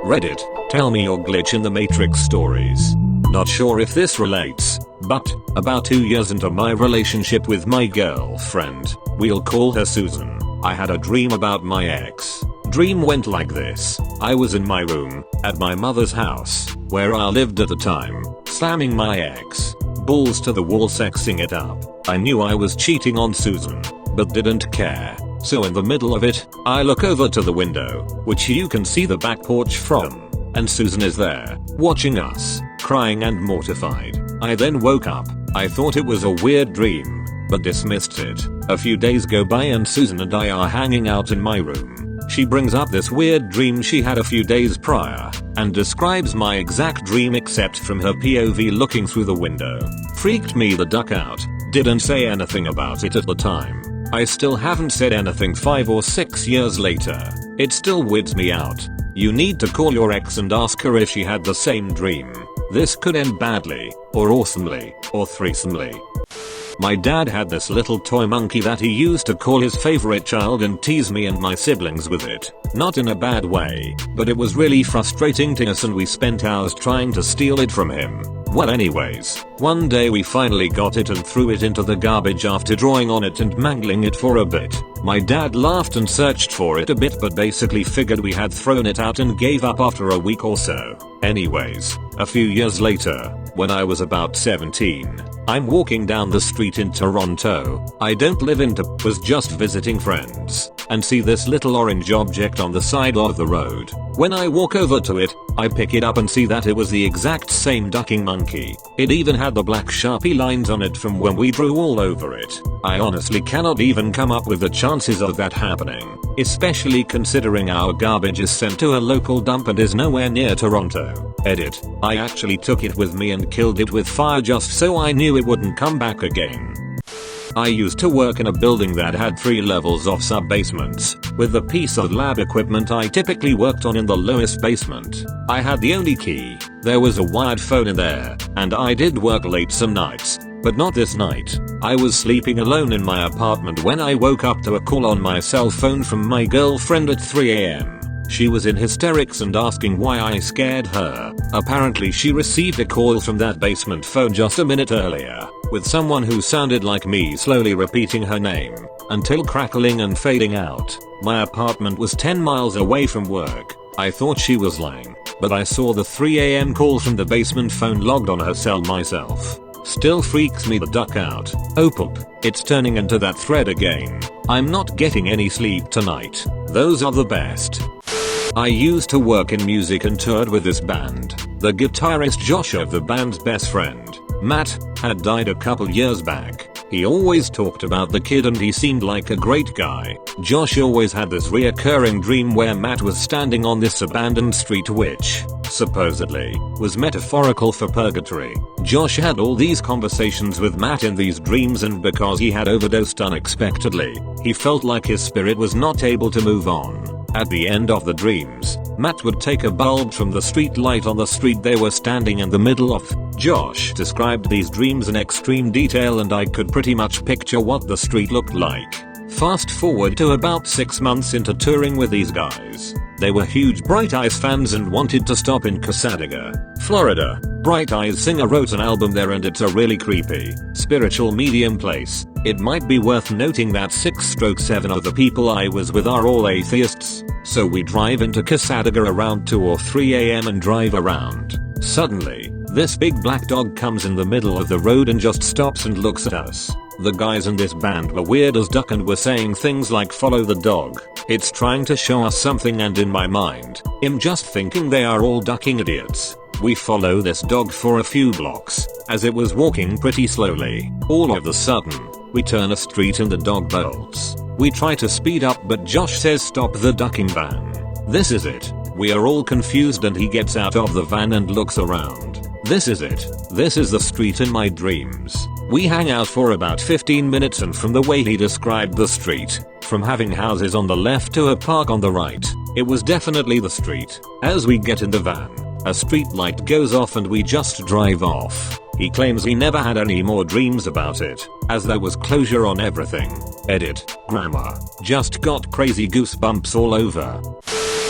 Reddit, tell me your glitch in the Matrix stories. Not sure if this relates, but about 2 years into my relationship with my girlfriend, we'll call her Susan, I had a dream about my ex. Dream went like this. I was in my room, at my mother's house, where I lived at the time, slamming my ex, balls to the wall, sexing it up. I knew I was cheating on Susan, but didn't care. So in the middle of it, I look over to the window, which you can see the back porch from, and Susan is there, watching us, crying and mortified. I then woke up. I thought it was a weird dream, but dismissed it. A few days go by and Susan and I are hanging out in my room. She brings up this weird dream she had a few days prior, and describes my exact dream except from her POV looking through the window. Freaked me the duck out. Didn't say anything about it at the time. I still haven't said anything 5 or 6 years later. It still weirds me out. You need to call your ex and ask her if she had the same dream. This could end badly, or awesomely, or threesomely. My dad had this little toy monkey that he used to call his favorite child and tease me and my siblings with it. Not in a bad way, but it was really frustrating to us and we spent hours trying to steal it from him. Well anyways, one day we finally got it and threw it into the garbage after drawing on it and mangling it for a bit. My dad laughed and searched for it a bit but basically figured we had thrown it out and gave up after a week or so. Anyways, a few years later, when I was about 17, I'm walking down the street in Toronto. I don't live in was just visiting friends, and see this little orange object on the side of the road. When I walk over to it, I pick it up and see that it was the exact same ducking monkey. It even had the black Sharpie lines on it from when we drew all over it. I honestly cannot even come up with the chances of that happening, especially considering our garbage is sent to a local dump and is nowhere near Toronto. Edit. I actually took it with me and killed it with fire just so I knew it wouldn't come back again. I used to work in a building that had 3 levels of sub-basements. With the piece of lab equipment I typically worked on in the lowest basement, I had the only key. There was a wired phone in there, and I did work late some nights, but not this night. I was sleeping alone in my apartment when I woke up to a call on my cell phone from my girlfriend at 3 AM. She was in hysterics and asking why I scared her. Apparently she received a call from that basement phone just a minute earlier, with someone who sounded like me slowly repeating her name, until crackling and fading out. My apartment was 10 miles away from work. I thought she was lying, but I saw the 3 AM call from the basement phone logged on her cell myself. Still freaks me the duck out. Oh poop, it's turning into that thread again. I'm not getting any sleep tonight. Those are the best. I used to work in music and toured with this band. The guitarist Josh of the band's best friend, Matt, had died a couple years back. He always talked about the kid and he seemed like a great guy. Josh always had this reoccurring dream where Matt was standing on this abandoned street which, supposedly, was metaphorical for purgatory. Josh had all these conversations with Matt in these dreams and because he had overdosed unexpectedly, he felt like his spirit was not able to move on. At the end of the dreams, Matt would take a bulb from the street light on the street they were standing in the middle of. Josh described these dreams in extreme detail and I could pretty much picture what the street looked like. Fast forward to about 6 months into touring with these guys. They were huge Bright Eyes fans and wanted to stop in Cassadaga, Florida. Bright Eyes singer wrote an album there and it's a really creepy, spiritual medium place. It might be worth noting that 6/7 of the people I was with are all atheists. So we drive into Cassadaga around 2 or 3 AM and drive around. Suddenly, this big black dog comes in the middle of the road and just stops and looks at us. The guys in this band were weird as duck and were saying things like follow the dog. It's trying to show us something and in my mind, I'm just thinking they are all ducking idiots. We follow this dog for a few blocks, as it was walking pretty slowly. All of a sudden, we turn a street and the dog bolts. We try to speed up but Josh says stop the ducking van. This is it. We are all confused and he gets out of the van and looks around. This is it. This is the street in my dreams. We hang out for about 15 minutes and from the way he described the street, from having houses on the left to a park on the right, it was definitely the street. As we get in the van, a street light goes off and we just drive off. He claims he never had any more dreams about it, as there was closure on everything. Edit. Grammar. Just got crazy goosebumps all over.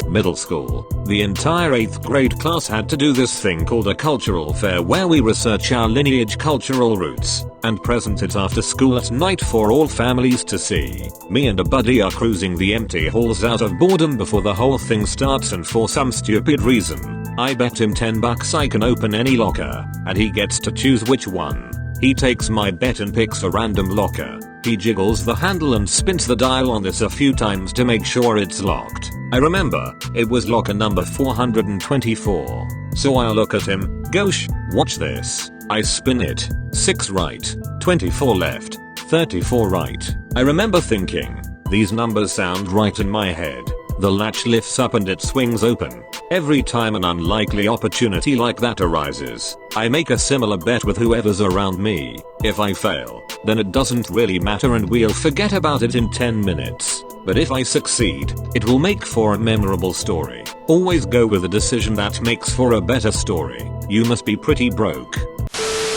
Middle school, the entire 8th grade class had to do this thing called a cultural fair where we research our lineage, cultural roots, and present it after school at night for all families to see. Me and a buddy are cruising the empty halls out of boredom before the whole thing starts, and for some stupid reason, I bet him $10 I can open any locker, and he gets to choose which one. He takes my bet and picks a random locker. He jiggles the handle and spins the dial on this a few times to make sure it's locked. I remember, it was locker number 424. So I look at him, gosh, watch this. I spin it. 6 right, 24 left, 34 right. I remember thinking, these numbers sound right in my head. The latch lifts up and it swings open. Every time an unlikely opportunity like that arises, I make a similar bet with whoever's around me. If I fail, then it doesn't really matter and we'll forget about it in 10 minutes. But if I succeed, it will make for a memorable story. Always go with a decision that makes for a better story. You must be pretty broke.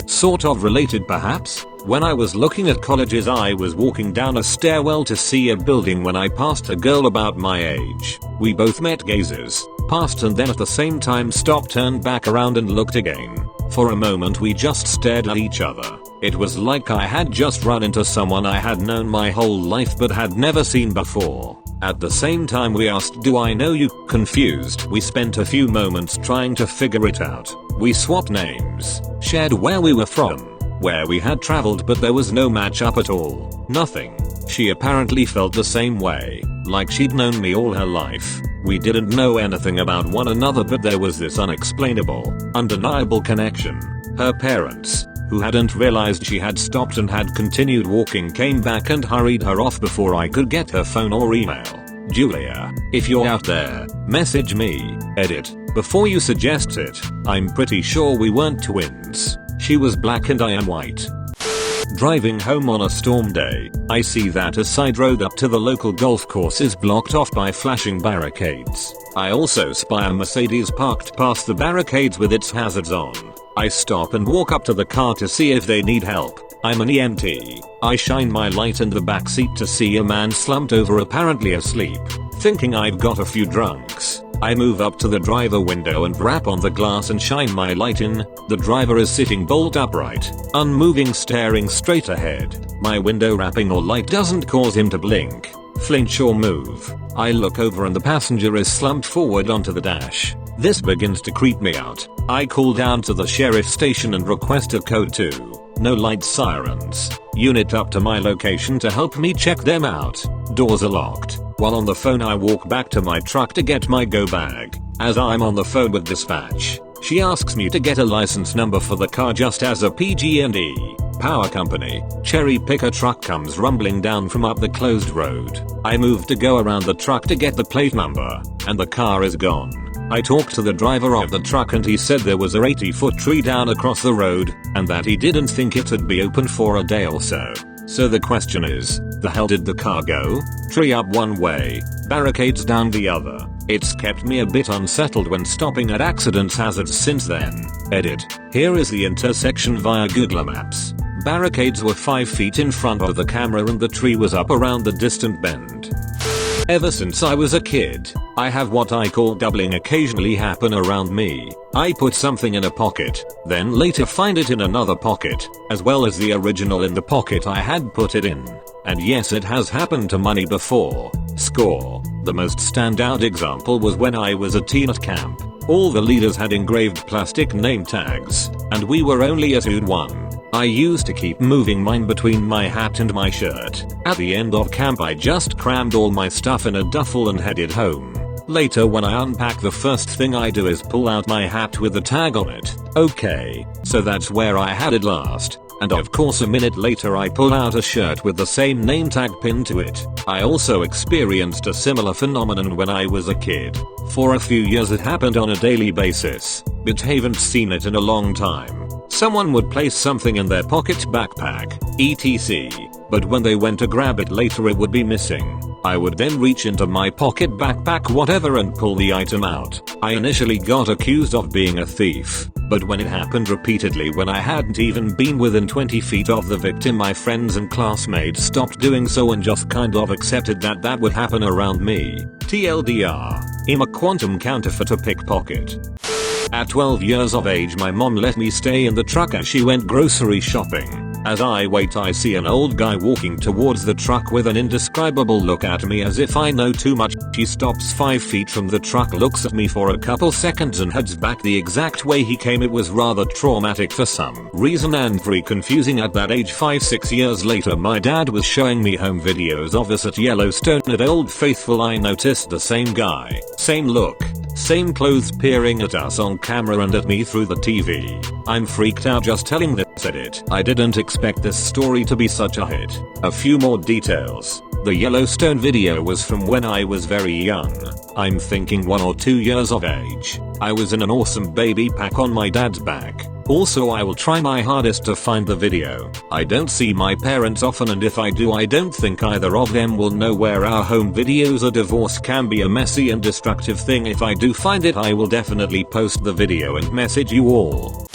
Sort of related perhaps? When I was looking at colleges, I was walking down a stairwell to see a building when I passed a girl about my age. We both met gazes, passed and then at the same time stopped, turned back around and looked again. For a moment we just stared at each other. It was like I had just run into someone I had known my whole life but had never seen before. At the same time we asked, "Do I know you?" Confused, we spent a few moments trying to figure it out. We swapped names, shared where we were from, where we had traveled, but there was no match up at all. Nothing. She apparently felt the same way, like she'd known me all her life. We didn't know anything about one another, but there was this unexplainable, undeniable connection. Her parents, who hadn't realized she had stopped and had continued walking, came back and hurried her off before I could get her phone or email. Julia, if you're out there, message me. Edit. Before you suggest it, I'm pretty sure we weren't twins. She was black and I am white. Driving home on a storm day, I see that a side road up to the local golf course is blocked off by flashing barricades. I also spy a Mercedes parked past the barricades with its hazards on. I stop and walk up to the car to see if they need help. I'm an EMT. I shine my light in the backseat to see a man slumped over, apparently asleep. Thinking I've got a few drunks, I move up to the driver window and rap on the glass and shine my light in. The driver is sitting bolt upright, unmoving, staring straight ahead. My window rapping or light doesn't cause him to blink, flinch or move. I look over and the passenger is slumped forward onto the dash. This begins to creep me out. I call down to the sheriff station and request a code 2. No lights, sirens. Unit up to my location to help me check them out. Doors are locked. While on the phone I walk back to my truck to get my go bag. As I'm on the phone with dispatch, she asks me to get a license number for the car just as a PG&E power company cherry picker truck comes rumbling down from up the closed road. I move to go around the truck to get the plate number, and the car is gone. I talked to the driver of the truck and he said there was a 80-foot tree down across the road, and that he didn't think it would be open for a day or so. So the question is, the hell did the car go? Tree up one way, barricades down the other. It's kept me a bit unsettled when stopping at accidents hazards since then. Edit. Here is the intersection via Google Maps. Barricades were 5 feet in front of the camera and the tree was up around the distant bend. Ever since I was a kid, I have what I call doubling occasionally happen around me. I put something in a pocket, then later find it in another pocket, as well as the original in the pocket I had put it in. And yes, it has happened to money before. Score. The most standout example was when I was a teen at camp. All the leaders had engraved plastic name tags, and we were only issued one. I used to keep moving mine between my hat and my shirt. At the end of camp I just crammed all my stuff in a duffel and headed home. Later when I unpack, the first thing I do is pull out my hat with the tag on it. Okay, so that's where I had it last. And of course a minute later I pull out a shirt with the same name tag pinned to it. I also experienced a similar phenomenon when I was a kid. For a few years it happened on a daily basis, but haven't seen it in a long time. Someone would place something in their pocket, backpack, etc. but when they went to grab it later it would be missing. I would then reach into my pocket, backpack, whatever and pull the item out. I initially got accused of being a thief, but when it happened repeatedly when I hadn't even been within 20 feet of the victim, my friends and classmates stopped doing so and just kind of accepted that that would happen around me. TLDR, I'm a quantum counterfeiter pickpocket. At 12 years of age my mom let me stay in the truck as she went grocery shopping. As I wait I see an old guy walking towards the truck with an indescribable look at me as if I know too much. He stops 5 feet from the truck, looks at me for a couple seconds and heads back the exact way he came. It was rather traumatic for some reason and very confusing at that age. 5-6 years later my dad was showing me home videos of us at Yellowstone at Old Faithful. I noticed the same guy, same look, same clothes peering at us on camera and at me through the TV. I'm freaked out just telling this edit. I didn't expect this story to be such a hit. A few more details. The Yellowstone video was from when I was very young. I'm thinking 1 or 2 years of age. I was in an awesome baby pack on my dad's back. Also I will try my hardest to find the video. I don't see my parents often and if I do I don't think either of them will know where our home videos are. Divorce can be a messy and destructive thing. If I do find it I will definitely post the video and message you all.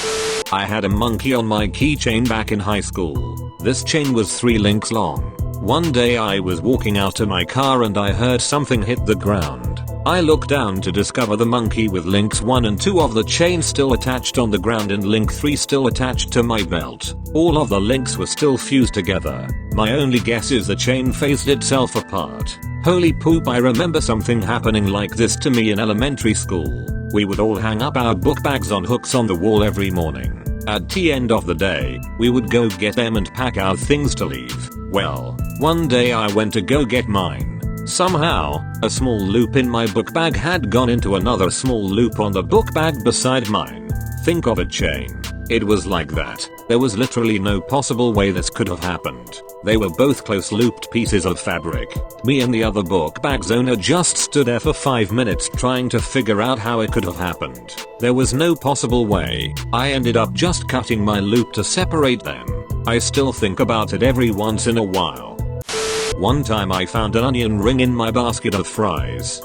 I had a monkey on my keychain back in high school. This chain was 3 links long. One day I was walking out to my car and I heard something hit the ground. I looked down to discover the monkey with links 1 and 2 of the chain still attached on the ground and link 3 still attached to my belt. All of the links were still fused together. My only guess is the chain phased itself apart. Holy poop, I remember something happening like this to me in elementary school. We would all hang up our book bags on hooks on the wall every morning. At the end of the day, we would go get them and pack our things to leave. Well, one day I went to go get mine. Somehow, a small loop in my book bag had gone into another small loop on the book bag beside mine. Think of a chain. It was like that. There was literally no possible way this could have happened. They were both close looped pieces of fabric. Me and the other book bag's owner just stood there for 5 minutes trying to figure out how it could have happened. There was no possible way. I ended up just cutting my loop to separate them. I still think about it every once in a while. One time I found an onion ring in my basket of fries.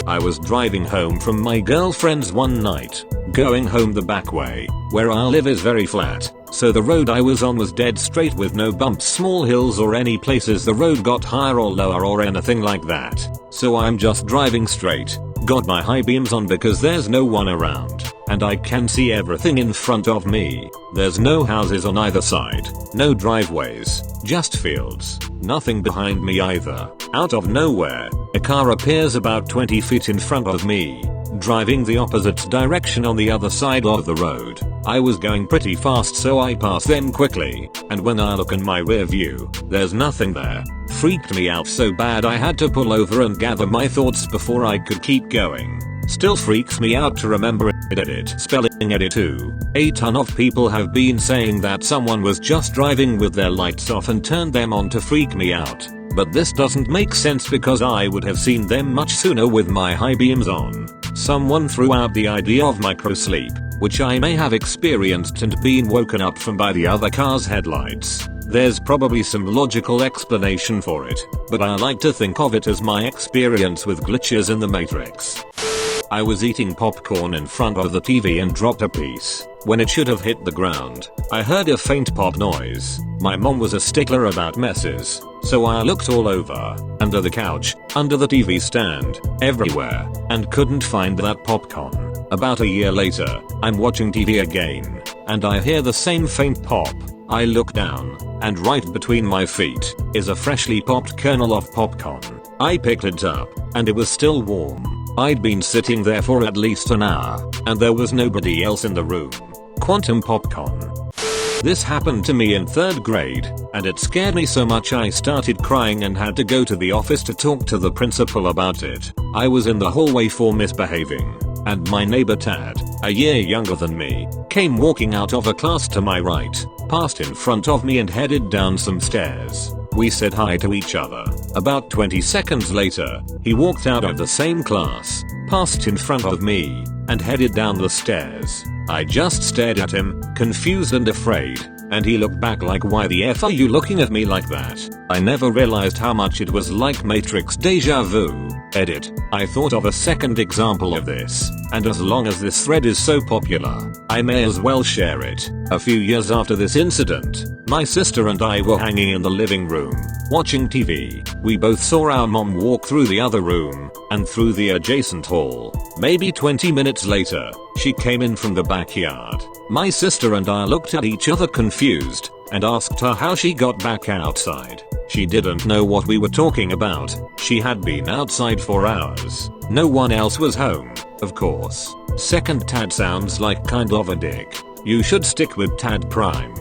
I was driving home from my girlfriend's one night, going home the back way. Where I live is very flat, so the road I was on was dead straight with no bumps, small hills or any places the road got higher or lower or anything like that. So I'm just driving straight, got my high beams on because there's no one around, and I can see everything in front of me. There's no houses on either side, no driveways, just fields, nothing behind me either. Out of nowhere, a car appears about 20 feet in front of me, driving the opposite direction on the other side of the road. I was going pretty fast so I passed them quickly, and when I look in my rear view, there's nothing there. Freaked me out so bad I had to pull over and gather my thoughts before I could keep going. Still freaks me out to remember it. Spelling edit too. A ton of people have been saying that someone was just driving with their lights off and turned them on to freak me out. But this doesn't make sense because I would have seen them much sooner with my high beams on. Someone threw out the idea of microsleep, which I may have experienced and been woken up from by the other car's headlights. There's probably some logical explanation for it, but I like to think of it as my experience with glitches in the Matrix. I was eating popcorn in front of the TV and dropped a piece. When it should have hit the ground, I heard a faint pop noise. My mom was a stickler about messes, so I looked all over, under the couch, under the TV stand, everywhere, and couldn't find that popcorn. About a year later, I'm watching TV again, and I hear the same faint pop. I look down, and right between my feet is a freshly popped kernel of popcorn. I picked it up, and it was still warm. I'd been sitting there for at least an hour, and there was nobody else in the room. Quantum popcorn. This happened to me in 3rd grade, and it scared me so much I started crying and had to go to the office to talk to the principal about it. I was in the hallway for misbehaving, and my neighbor Tad, a year younger than me, came walking out of a class to my right, passed in front of me and headed down some stairs. We said hi to each other. About 20 seconds later, he walked out of the same class, passed in front of me, and headed down the stairs. I just stared at him, confused and afraid, and he looked back like, why the F are you looking at me like that? I never realized how much it was like Matrix deja vu. Edit. I thought of a second example of this, and as long as this thread is so popular, I may as well share it. A few years after this incident, my sister and I were hanging in the living room, watching TV. We both saw our mom walk through the other room, and through the adjacent hall. Maybe 20 minutes later, she came in from the backyard. My sister and I looked at each other confused, and asked her how she got back outside. She didn't know what we were talking about. She had been outside for hours. No one else was home, of course. Second, Tad sounds like kind of a dick. You should stick with Tad Prime.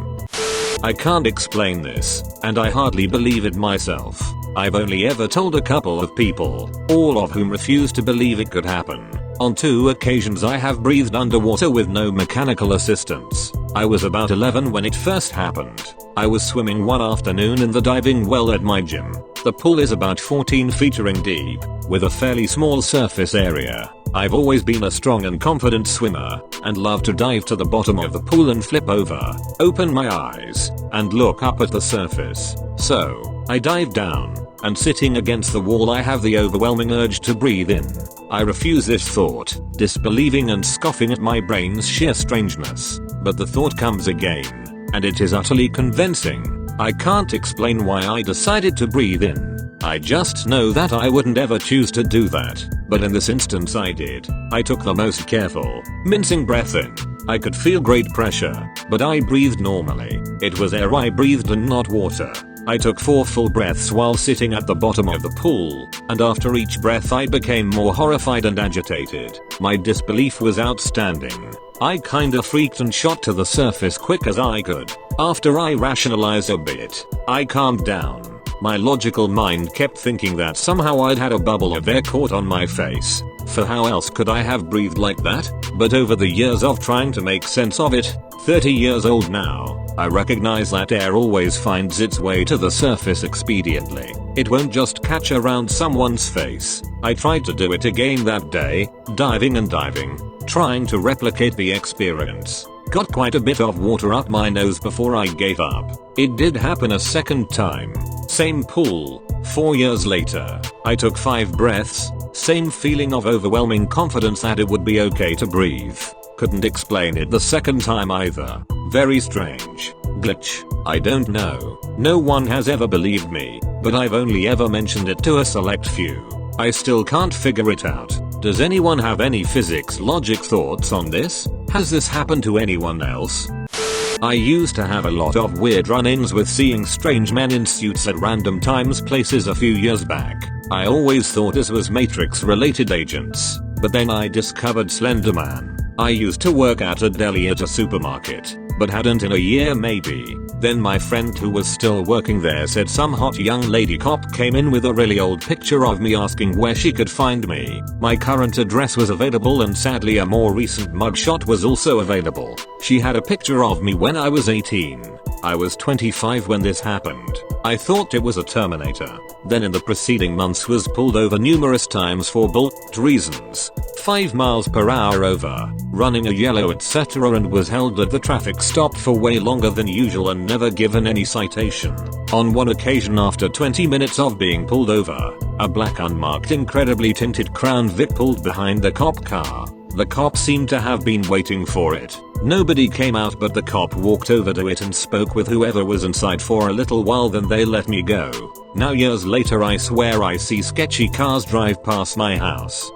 I can't explain this, and I hardly believe it myself. I've only ever told a couple of people, all of whom refused to believe it could happen. On 2 occasions I have breathed underwater with no mechanical assistance. I was about 11 when it first happened. I was swimming one afternoon in the diving well at my gym. The pool is about 14 feet deep, with a fairly small surface area. I've always been a strong and confident swimmer, and love to dive to the bottom of the pool and flip over, open my eyes, and look up at the surface. So, I dive down, and sitting against the wall I have the overwhelming urge to breathe in. I refuse this thought, disbelieving and scoffing at my brain's sheer strangeness. But the thought comes again, and it is utterly convincing. I can't explain why I decided to breathe in. I just know that I wouldn't ever choose to do that, but in this instance I did. I took the most careful, mincing breath in. I could feel great pressure, but I breathed normally. It was air I breathed and not water. I took 4 full breaths while sitting at the bottom of the pool, and after each breath I became more horrified and agitated. My disbelief was outstanding. I kinda freaked and shot to the surface quick as I could. After I rationalized a bit, I calmed down. My logical mind kept thinking that somehow I'd had a bubble of air caught on my face. For how else could I have breathed like that? But over the years of trying to make sense of it, 30 years old now, I recognize that air always finds its way to the surface expediently. It won't just catch around someone's face. I tried to do it again that day, diving and diving, trying to replicate the experience. Got quite a bit of water up my nose before I gave up. It did happen a second time. Same pool, 4 years later. I took 5 breaths, same feeling of overwhelming confidence that it would be okay to breathe. Couldn't explain it the second time either. Very strange. Glitch. I don't know. No one has ever believed me, but I've only ever mentioned it to a select few. I still can't figure it out. Does anyone have any physics logic thoughts on this? Has this happened to anyone else? I used to have a lot of weird run-ins with seeing strange men in suits at random times places a few years back. I always thought this was Matrix related agents, but then I discovered Slender Man. I used to work at a deli at a supermarket, but hadn't in a year maybe. Then my friend who was still working there said some hot young lady cop came in with a really old picture of me asking where she could find me. My current address was available and sadly a more recent mugshot was also available. She had a picture of me when I was 18. I was 25 when this happened. I thought it was a Terminator. Then in the preceding months was pulled over numerous times for bullshit reasons. 5 miles per hour over, running a yellow etc. and was held at the traffic stop for way longer than usual and never given any citation. On one occasion after 20 minutes of being pulled over, a black unmarked incredibly tinted Crown Vic pulled behind the cop car. The cop seemed to have been waiting for it. Nobody came out but the cop walked over to it and spoke with whoever was inside for a little while, then they let me go. Now years later I swear I see sketchy cars drive past my house.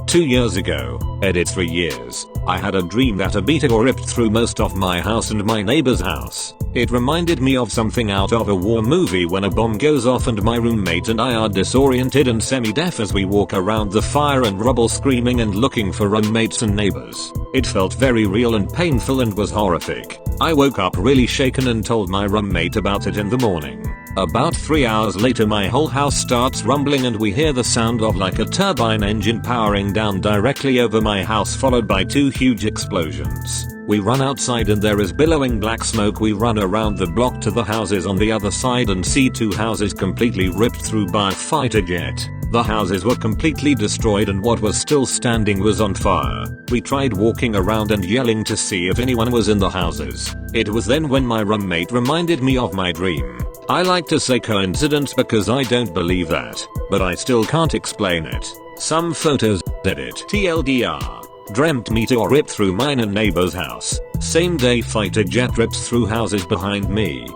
2 years ago, edit 3 years, I had a dream that a meteor ripped through most of my house and my neighbor's house. It reminded me of something out of a war movie when a bomb goes off and my roommate and I are disoriented and semi-deaf as we walk around the fire and rubble screaming and looking for roommates and neighbors. It felt very real and painful and was horrific. I woke up really shaken and told my roommate about it in the morning. About 3 hours later my whole house starts rumbling and we hear the sound of like a turbine engine powering down directly over my house, followed by 2 huge explosions. We run outside and there is billowing black smoke. We run around the block to the houses on the other side and see 2 houses completely ripped through by a fighter jet. The houses were completely destroyed and what was still standing was on fire. We tried walking around and yelling to see if anyone was in the houses. It was then when my roommate reminded me of my dream. I like to say coincidence because I don't believe that, but I still can't explain it. Some photos edit TLDR. Dreamt meteor ripped through mine and neighbor's house. Same day fighter jet rips through houses behind me.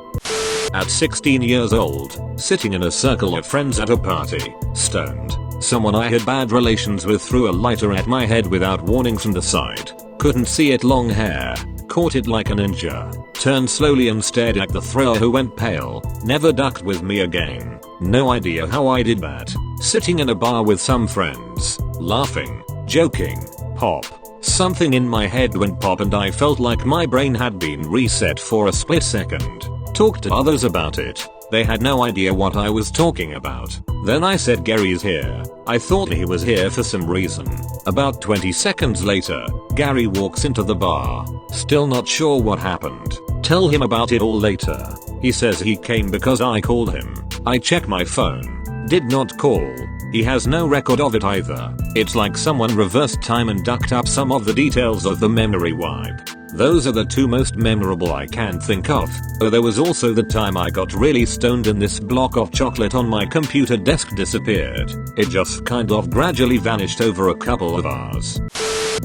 At 16 years old, sitting in a circle of friends at a party, stoned, someone I had bad relations with threw a lighter at my head without warning from the side. Couldn't see it, long hair, caught it like a ninja, turned slowly and stared at the thrower who went pale, never ducked with me again. No idea how I did that. Sitting in a bar with some friends, laughing, joking, pop. Something in my head went pop and I felt like my brain had been reset for a split second. Talked to others about it. They had no idea what I was talking about. Then I said, Gary's here. I thought he was here for some reason. About 20 seconds later, Gary walks into the bar. Still not sure what happened. Tell him about it all later. He says he came because I called him. I check my phone. Did not call. He has no record of it either. It's like someone reversed time and ducked up some of the details of the memory wipe. Those are the two most memorable I can think of. Oh, there was also the time I got really stoned and this block of chocolate on my computer desk disappeared. It just kind of gradually vanished over a couple of hours.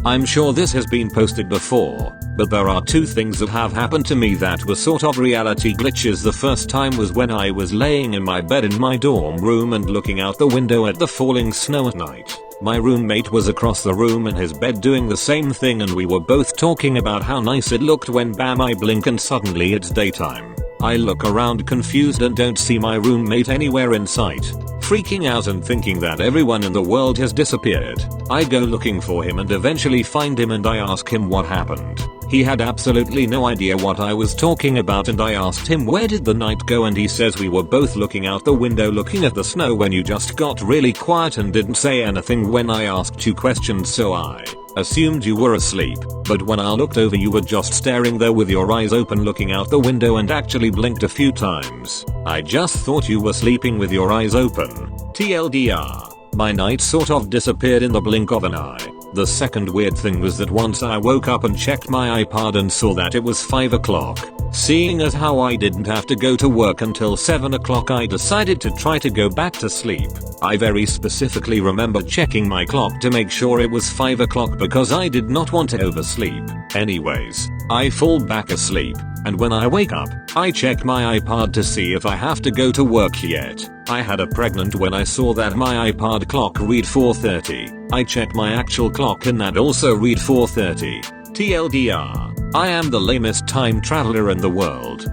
I'm sure this has been posted before, but there are two things that have happened to me that were sort of reality glitches. The first time was when I was laying in my bed in my dorm room and looking out the window at the falling snow at night. My roommate was across the room in his bed doing the same thing and we were both talking about how nice it looked when bam I blink and suddenly it's daytime. I look around confused and don't see my roommate anywhere in sight. Freaking out and thinking that everyone in the world has disappeared. I go looking for him and eventually find him and I ask him what happened. He had absolutely no idea what I was talking about and I asked him where did the night go and he says we were both looking out the window looking at the snow when you just got really quiet and didn't say anything when I asked you questions, so I assumed you were asleep, but when I looked over you were just staring there with your eyes open looking out the window and actually blinked a few times. I just thought you were sleeping with your eyes open. TLDR. My night sort of disappeared in the blink of an eye. The second weird thing was that once I woke up and checked my iPod and saw that it was 5 o'clock. Seeing as how I didn't have to go to work until 7 o'clock, I decided to try to go back to sleep. I very specifically remember checking my clock to make sure it was 5 o'clock because I did not want to oversleep. Anyways, I fall back asleep, and when I wake up, I check my iPod to see if I have to go to work yet. I had a pregnant when I saw that my iPod clock read 4:30. I checked my actual clock and that also read 4:30. TLDR. I am the lamest time traveler in the world.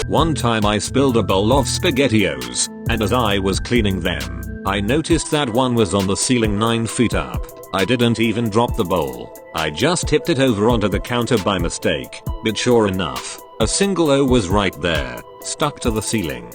One time I spilled a bowl of SpaghettiOs, and as I was cleaning them, I noticed that one was on the ceiling 9 feet up. I didn't even drop the bowl. I just tipped it over onto the counter by mistake, but sure enough, a single O was right there, stuck to the ceiling.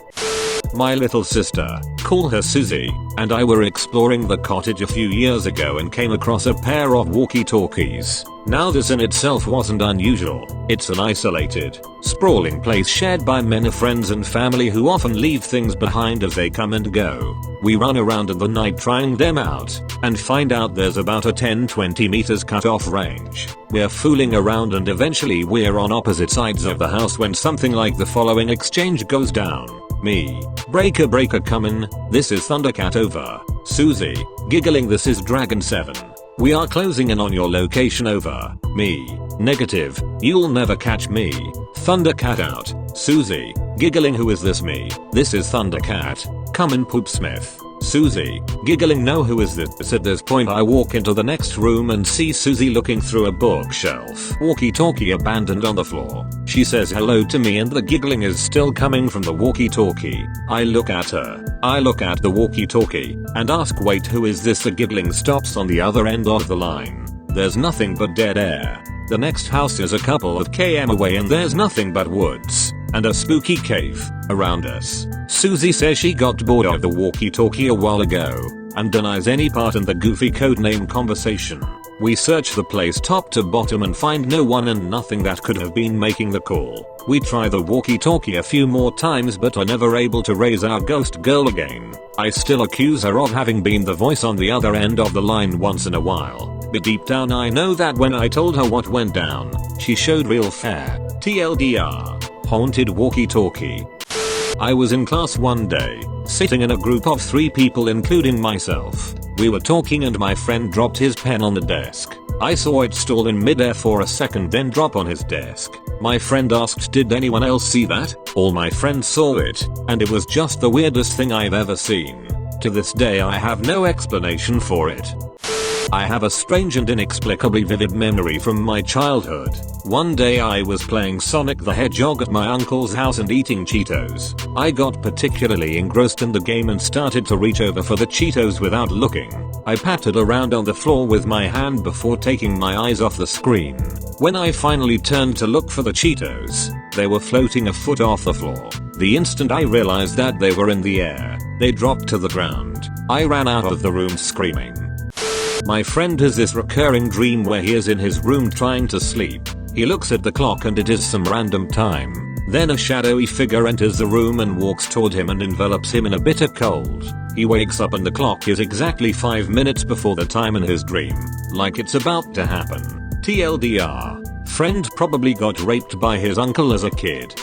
My little sister, call her Susie, and I were exploring the cottage a few years ago and came across a pair of walkie-talkies. Now this in itself wasn't unusual. It's an isolated, sprawling place shared by many friends and family who often leave things behind as they come and go. We run around in the night trying them out, and find out there's about a 10-20 meters cut-off range. We're fooling around and eventually we're on opposite sides of the house when something like the following exchange goes down. Me. Breaker breaker comin', this is Thundercat over. Susie. Giggling, this is Dragon 7. We are closing in on your location over. Me. Negative. You'll never catch me. Thundercat out. Susie. Giggling, who is this? Me. This is Thundercat. Come in, Poopsmith. Susie. Giggling, no, who is this? At this point I walk into the next room and see Susie looking through a bookshelf. Walkie-talkie abandoned on the floor. She says hello to me and the giggling is still coming from the walkie-talkie. I look at her. I look at the walkie-talkie and ask, wait, who is this? The giggling stops on the other end of the line. There's nothing but dead air. The next house is a couple of km away and there's nothing but woods and a spooky cave around us. Susie says she got bored of the walkie-talkie a while ago and denies any part in the goofy codename conversation. We search the place top to bottom and find no one and nothing that could have been making the call. We try the walkie-talkie a few more times but are never able to raise our ghost girl again. I still accuse her of having been the voice on the other end of the line once in a while, but deep down I know that when I told her what went down, she showed real fear. TLDR. Haunted walkie-talkie. I was in class one day, sitting in a group of 3 people including myself. We were talking and my friend dropped his pen on the desk. I saw it stall in midair for a second then drop on his desk. My friend asked, did anyone else see that? All my friends saw it, and it was just the weirdest thing I've ever seen. To this day I have no explanation for it. I have a strange and inexplicably vivid memory from my childhood. One day I was playing Sonic the Hedgehog at my uncle's house and eating Cheetos. I got particularly engrossed in the game and started to reach over for the Cheetos without looking. I patted around on the floor with my hand before taking my eyes off the screen. When I finally turned to look for the Cheetos, they were floating a foot off the floor. The instant I realized that they were in the air, they dropped to the ground. I ran out of the room screaming. My friend has this recurring dream where he is in his room trying to sleep. He looks at the clock and it is some random time. Then a shadowy figure enters the room and walks toward him and envelops him in a bitter cold. He wakes up and the clock is exactly 5 minutes before the time in his dream, like it's about to happen. TLDR. Friend probably got raped by his uncle as a kid.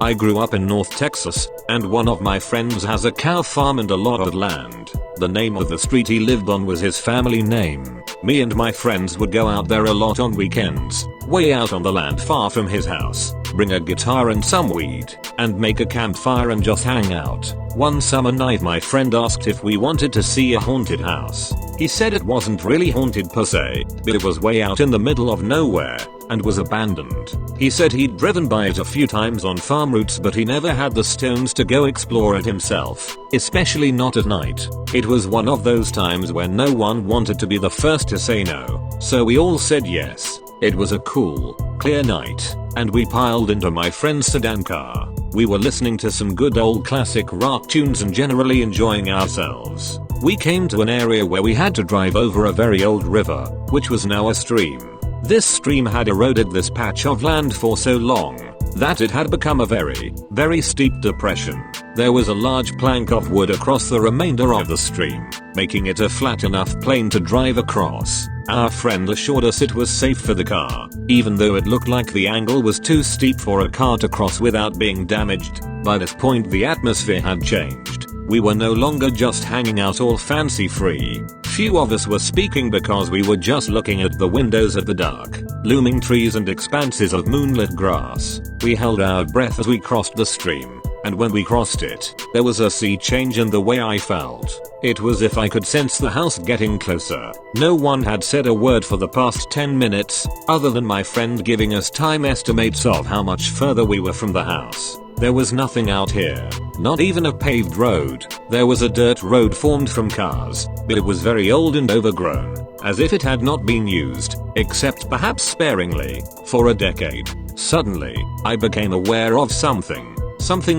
I grew up in North Texas, and one of my friends has a cow farm and a lot of land. The name of the street he lived on was his family name. Me and my friends would go out there a lot on weekends, way out on the land far from his house, bring a guitar and some weed, and make a campfire and just hang out. One summer night my friend asked if we wanted to see a haunted house. He said it wasn't really haunted per se, but it was way out in the middle of nowhere, and was abandoned. He said he'd driven by it a few times on farm routes but he never had the stones to go explore it himself, especially not at night. It was one of those times when no one wanted to be the first to say no, so we all said yes. It was a cool, clear night, and we piled into my friend's sedan car. We were listening to some good old classic rock tunes and generally enjoying ourselves. We came to an area where we had to drive over a very old river, which was now a stream. This stream had eroded this patch of land for so long that it had become a very, very steep depression. There was a large plank of wood across the remainder of the stream, making it a flat enough plane to drive across. Our friend assured us it was safe for the car, even though it looked like the angle was too steep for a car to cross without being damaged. By this point the atmosphere had changed. We were no longer just hanging out all fancy free. Few of us were speaking because we were just looking at the windows at the dark, looming trees and expanses of moonlit grass. We held our breath as we crossed the stream, and when we crossed it, there was a sea change in the way I felt. It was as if I could sense the house getting closer. No one had said a word for the past 10 minutes, other than my friend giving us time estimates of how much further we were from the house. There was nothing out here, not even a paved road. There was a dirt road formed from cars, but it was very old and overgrown, as if it had not been used, except perhaps sparingly, for a decade. Suddenly, I became aware of something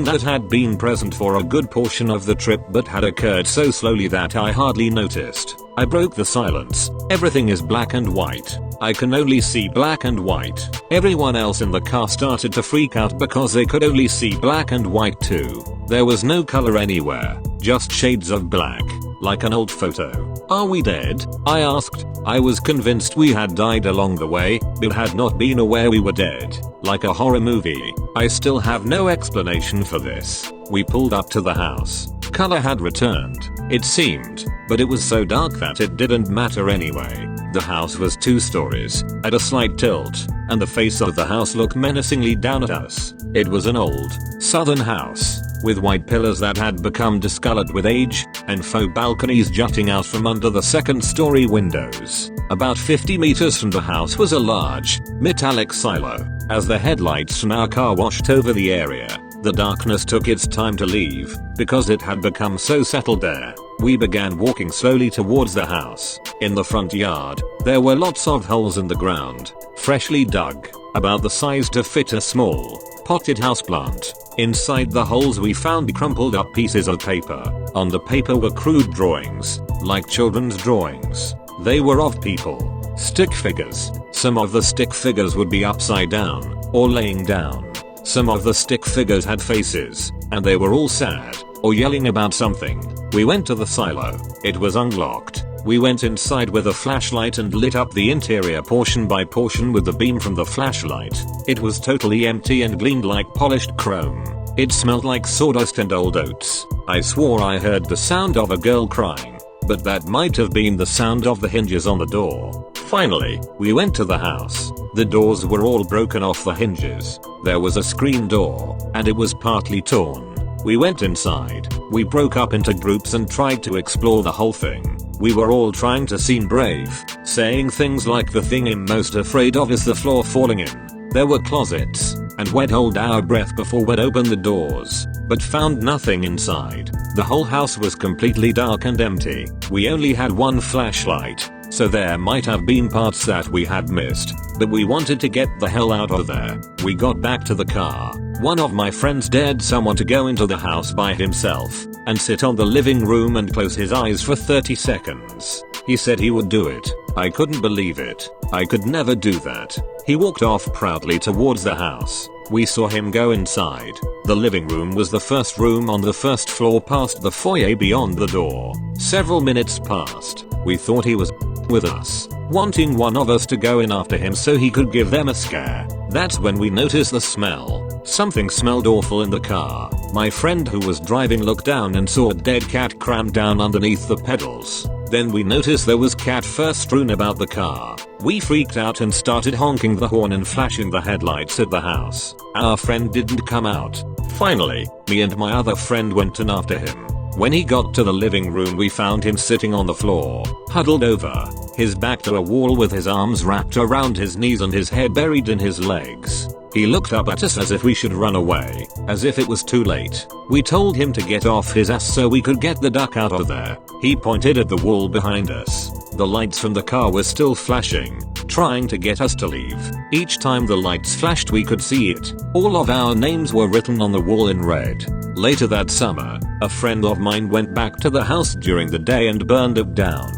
that had been present for a good portion of the trip but had occurred so slowly that I hardly noticed. I broke the silence. Everything is black and white. I can only see black and white. Everyone else in the car started to freak out because they could only see black and white too. There was no color anywhere, just shades of black, like an old photo. Are we dead? I asked. I was convinced we had died along the way, but had not been aware we were dead, like a horror movie. I still have no explanation for this. We pulled up to the house. Color had returned, it seemed, but it was so dark that it didn't matter anyway. The house was 2 stories, at a slight tilt, and the face of the house looked menacingly down at us. It was an old, southern house, with white pillars that had become discolored with age, and faux balconies jutting out from under the 2nd-story windows. About 50 meters from the house was a large, metallic silo. As the headlights from our car washed over the area, the darkness took its time to leave, because it had become so settled there. We began walking slowly towards the house. In the front yard, there were lots of holes in the ground, freshly dug, about the size to fit a small, potted houseplant. Inside the holes we found crumpled up pieces of paper. On the paper were crude drawings, like children's drawings. They were of people, Stick figures. Some of the stick figures would be upside down or laying down. Some of the stick figures had faces, and they were all sad or yelling about something. We went to the silo. It was unlocked. We went inside with a flashlight and lit up the interior portion by portion with the beam from the flashlight. It was totally empty and gleamed like polished chrome. It smelled like sawdust and old oats. I swore I heard the sound of a girl crying, but that might have been the sound of the hinges on the door. Finally, we went to the house. The doors were all broken off the hinges. There was a screen door, and it was partly torn. We went inside. We broke up into groups and tried to explore the whole thing. We were all trying to seem brave, saying things like the thing I'm most afraid of is the floor falling in. There were closets, and we'd hold our breath before we'd open the doors, but found nothing inside. The whole house was completely dark and empty. We only had one flashlight, so there might have been parts that we had missed, but we wanted to get the hell out of there. We got back to the car. One of my friends dared someone to go into the house by himself and sit on the living room and close his eyes for 30 seconds. He said he would do it. I couldn't believe it. I could never do that. He walked off proudly towards the house. We saw him go inside. The living room was the first room on the first floor past the foyer beyond the door. Several minutes passed. We thought he was with us, wanting one of us to go in after him so he could give them a scare. That's when we noticed the smell. Something smelled awful in the car. My friend who was driving looked down and saw a dead cat crammed down underneath the pedals. Then we noticed there was cat fur strewn about the car. We freaked out and started honking the horn and flashing the headlights at the house. Our friend didn't come out. Finally, me and my other friend went in after him. When he got to the living room, we found him sitting on the floor, huddled over, his back to a wall with his arms wrapped around his knees and his head buried in his legs. He looked up at us as if we should run away, as if it was too late. We told him to get off his ass so we could get the duck out of there. He pointed at the wall behind us. The lights from the car were still flashing, trying to get us to leave. Each time the lights flashed we could see it. All of our names were written on the wall in red. Later that summer, a friend of mine went back to the house during the day and burned it down.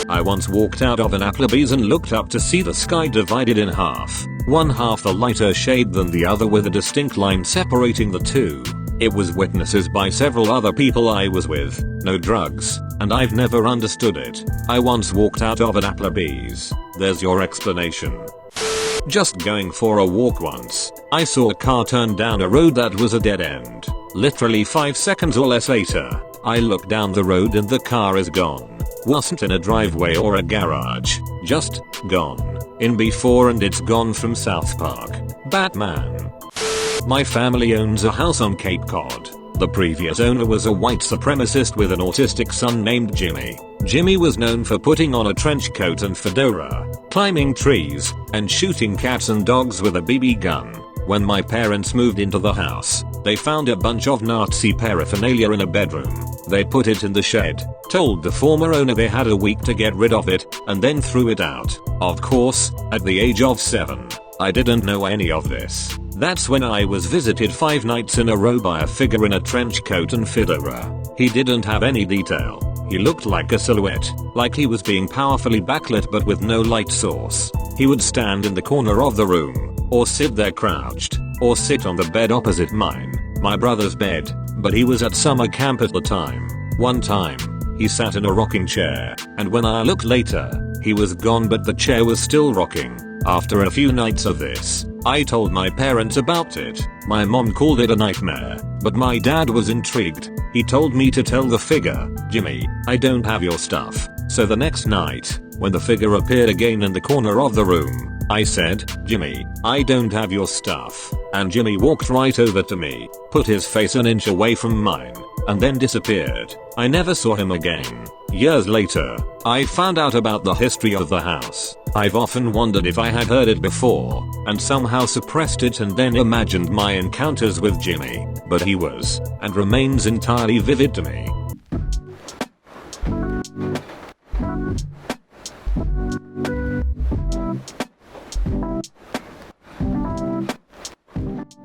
I once walked out of an Applebee's and looked up to see the sky divided in half. One half a lighter shade than the other with a distinct line separating the two. It was witnessed by several other people I was with. No drugs, and I've never understood it. I once walked out of an Applebee's. There's your explanation. Just going for a walk once, I saw a car turn down a road that was a dead end. Literally 5 seconds or less later, I looked down the road and the car is gone. Wasn't in a driveway or a garage, just gone. In before and it's gone from South Park. Batman. My family owns a house on Cape Cod. The previous owner was a white supremacist with an autistic son named Jimmy. Jimmy was known for putting on a trench coat and fedora, climbing trees, and shooting cats and dogs with a BB gun. When my parents moved into the house, they found a bunch of Nazi paraphernalia in a bedroom. They put it in the shed, told the former owner they had a week to get rid of it, and then threw it out. Of course, at the age of 7, I didn't know any of this. That's when I was visited 5 nights in a row by a figure in a trench coat and fedora. He didn't have any detail. He looked like a silhouette, like he was being powerfully backlit but with no light source. He would stand in the corner of the room, or sit there crouched, or sit on the bed opposite mine, my brother's bed, but he was at summer camp at the time. One time, he sat in a rocking chair, and when I looked later, he was gone but the chair was still rocking. After a few nights of this, I told my parents about it. My mom called it a nightmare, but my dad was intrigued. He told me to tell the figure, Jimmy, I don't have your stuff. So the next night, when the figure appeared again in the corner of the room, I said, Jimmy, I don't have your stuff. And Jimmy walked right over to me, put his face an inch away from mine, and then disappeared. I never saw him again. Years later, I found out about the history of the house. I've often wondered if I had heard it before, and somehow suppressed it and then imagined my encounters with Jimmy, but he was, and remains entirely vivid to me.